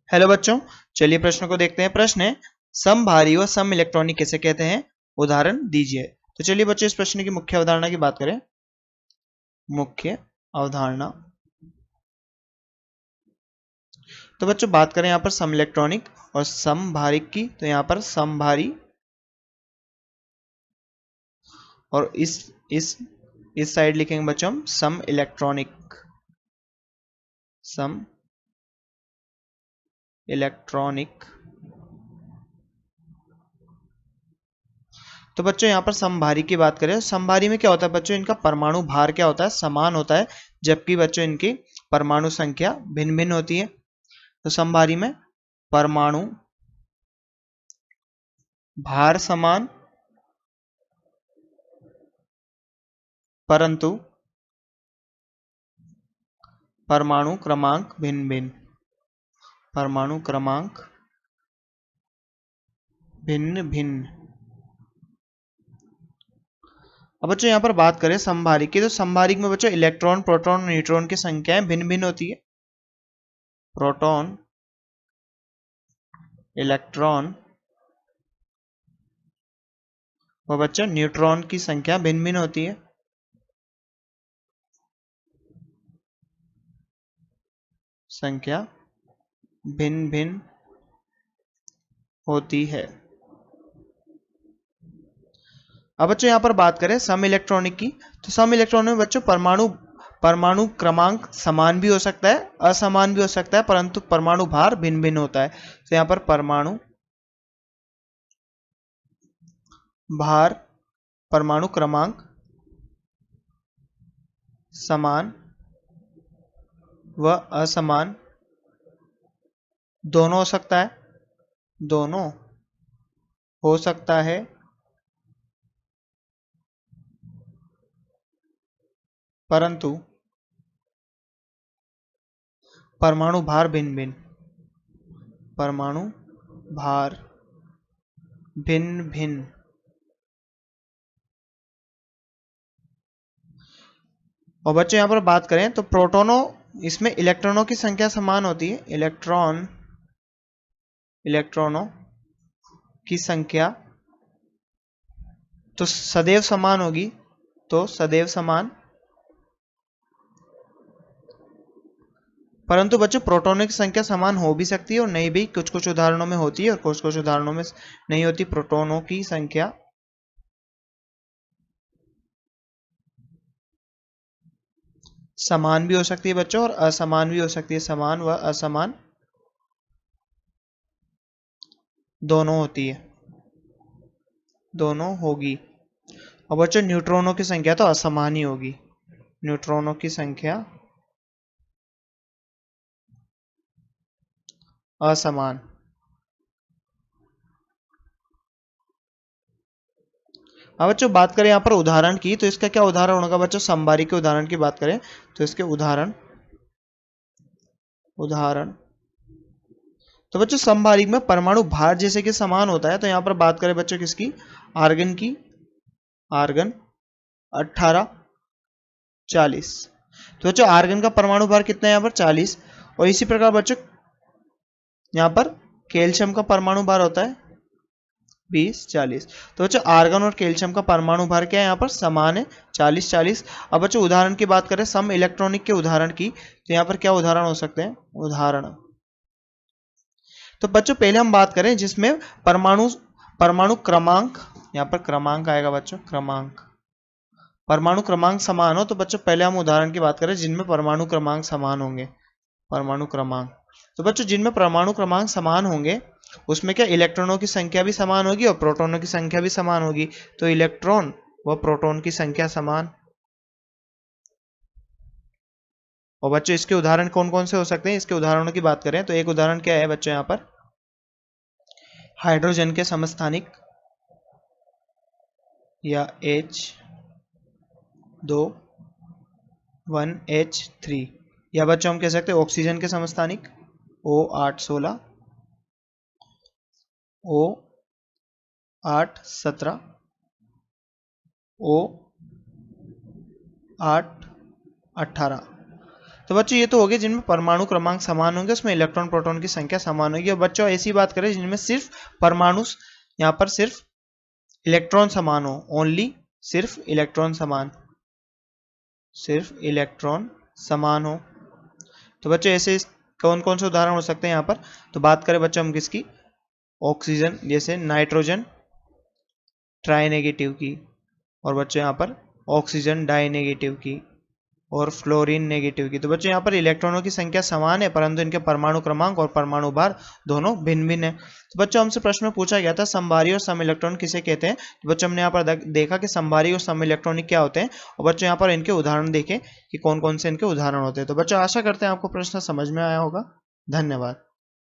Hello बच्चों, चलिए प्रश्न को देखते हैं। प्रश्न है समभारी व सम इलेक्ट्रॉनिक किसे कहते हैं, उदाहरण दीजिए। तो चलिए बच्चों इस प्रश्न की मुख्य अवधारणा की बात करें। मुख्य अवधारणा, तो बच्चों बात करें यहाँ पर सम इलेक्ट्रॉनिक और समभारिक की, तो यहाँ पर समभारी और इस साइड लिखेंगे बच्चों हम सम इलेक्ट्रॉनिक। सम इलेक्ट्रॉनिक। तो बच्चों यहाँ पर समभारी की बात करें, समभारी में क्या होता है बच्चों, इनका परमाणु भार क्या होता है, समान होता है, जबकि बच्चों इनकी परमाणु संख्या भिन्न भिन्न होती है। तो समभारी में परमाणु भार समान परंतु परमाणु क्रमांक भिन्न भिन्न। परमाणु क्रमांक भिन्न भिन्न। अब बच्चों यहाँ पर बात करें समभारिक की, तो समभारिक में बच्चों इलेक्ट्रॉन, प्रोटॉन और न्यूट्रॉन की संख्याएं भिन्न भिन्न होती है। प्रोटॉन, इलेक्ट्रॉन व बच्चों न्यूट्रॉन की संख्या भिन्न भिन्न होती है। संख्या भिन्न भिन्न होती है। अब बच्चों यहाँ पर बात करें सम इलेक्ट्रॉनिक की, तो सम इलेक्ट्रॉनिक में बच्चों परमाणु क्रमांक समान भी हो सकता है, असमान भी हो सकता है, परंतु परमाणु भार भिन्न भिन्न होता है। तो यहाँ पर परमाणु भार, परमाणु क्रमांक समान व असमान दोनों हो सकता है, दोनों हो सकता है, परंतु परमाणु भार भिन्न भिन्न। परमाणु भार भिन्न भिन्न। और बच्चों यहाँ पर बात करें तो प्रोटॉनों, इसमें इलेक्ट्रॉनों की संख्या समान होती है। इलेक्ट्रॉनों की संख्या तो सदैव समान होगी, तो सदैव समान, परंतु बच्चों प्रोटॉनों की संख्या समान हो भी सकती है और नहीं भी, कुछ कुछ उदाहरणों में होती है और कुछ कुछ उदाहरणों में नहीं होती। प्रोटॉनों की संख्या समान भी हो सकती है बच्चों और असमान भी हो सकती है। समान व असमान दोनों होती है, दोनों होगी। और बच्चों न्यूट्रॉनों की संख्या तो असमान ही होगी। न्यूट्रॉनों की संख्या असमान। अब बच्चों बात करें यहाँ पर उदाहरण की, तो इसका क्या उदाहरण होगा बच्चों, समभारी के उदाहरण की बात करें तो इसके उदाहरण तो बच्चों समभारिक में परमाणु भार जैसे कि समान होता है। तो यहाँ पर बात करें बच्चों किसकी, आर्गन की। आर्गन 18 40। तो बच्चों आर्गन का परमाणु भार कितना है यहाँ पर 40। और इसी प्रकार बच्चों यहाँ पर कैल्शियम का परमाणु भार होता है 20 40। तो बच्चों आर्गन और कैल्शियम का परमाणु भार क्या है, यहाँ पर समान है 40 40। अब बच्चों उदाहरण की बात करें सम इलेक्ट्रॉनिक के उदाहरण की, तो यहाँ पर क्या उदाहरण हो सकते हैं, उदाहरण। तो बच्चों पहले हम बात करें जिसमें परमाणु क्रमांक, यहाँ पर क्रमांक आएगा बच्चों, क्रमांक, परमाणु क्रमांक समान हो। तो बच्चों पहले हम उदाहरण की बात करें जिनमें परमाणु क्रमांक समान होंगे। परमाणु क्रमांक, तो बच्चों जिनमें परमाणु क्रमांक समान होंगे उसमें क्या इलेक्ट्रॉनों की संख्या भी समान होगी और प्रोटॉनों की संख्या भी समान होगी। तो इलेक्ट्रॉन व प्रोटॉन की संख्या समान। और बच्चों इसके उदाहरण कौन कौन से हो सकते हैं, इसके उदाहरणों की बात करें तो एक उदाहरण क्या है बच्चों, यहाँ पर हाइड्रोजन के समस्थानिक या H2 1H3, या बच्चों हम कह सकते हैं ऑक्सीजन के समस्थानिक O8 16 O8 17 O8 18। तो बच्चों ये तो हो गए जिनमें परमाणु क्रमांक समान होंगे, उसमें इलेक्ट्रॉन प्रोटॉन की संख्या समान होगी। और बच्चों ऐसी बात करें जिनमें सिर्फ परमाणु, यहाँ पर सिर्फ इलेक्ट्रॉन समान हो, ओनली सिर्फ इलेक्ट्रॉन समान, सिर्फ इलेक्ट्रॉन समान हो। तो बच्चों ऐसे कौन कौन से उदाहरण हो सकते हैं यहाँ पर? तो बात करें बच्चों हम किसकी, ऑक्सीजन, जैसे नाइट्रोजन ट्राई नेगेटिव की, और बच्चों यहाँ पर ऑक्सीजन डाई नेगेटिव की, और फ्लोरीन नेगेटिव की। तो बच्चों यहाँ पर इलेक्ट्रॉनों की संख्या समान है, परंतु इनके परमाणु क्रमांक और परमाणु भार दोनों भिन्न भिन्न है। तो बच्चों हमसे प्रश्न में पूछा गया था समभारी और सम इलेक्ट्रॉन किसे कहते हैं। तो बच्चों हमने यहाँ पर देखा कि समभारी और सम इलेक्ट्रॉनिक क्या होते हैं, और बच्चों यहाँ पर इनके उदाहरण देखें कि कौन कौन से इनके उदाहरण होते हैं। तो बच्चों आशा करते हैं आपको प्रश्न समझ में आया होगा। धन्यवाद।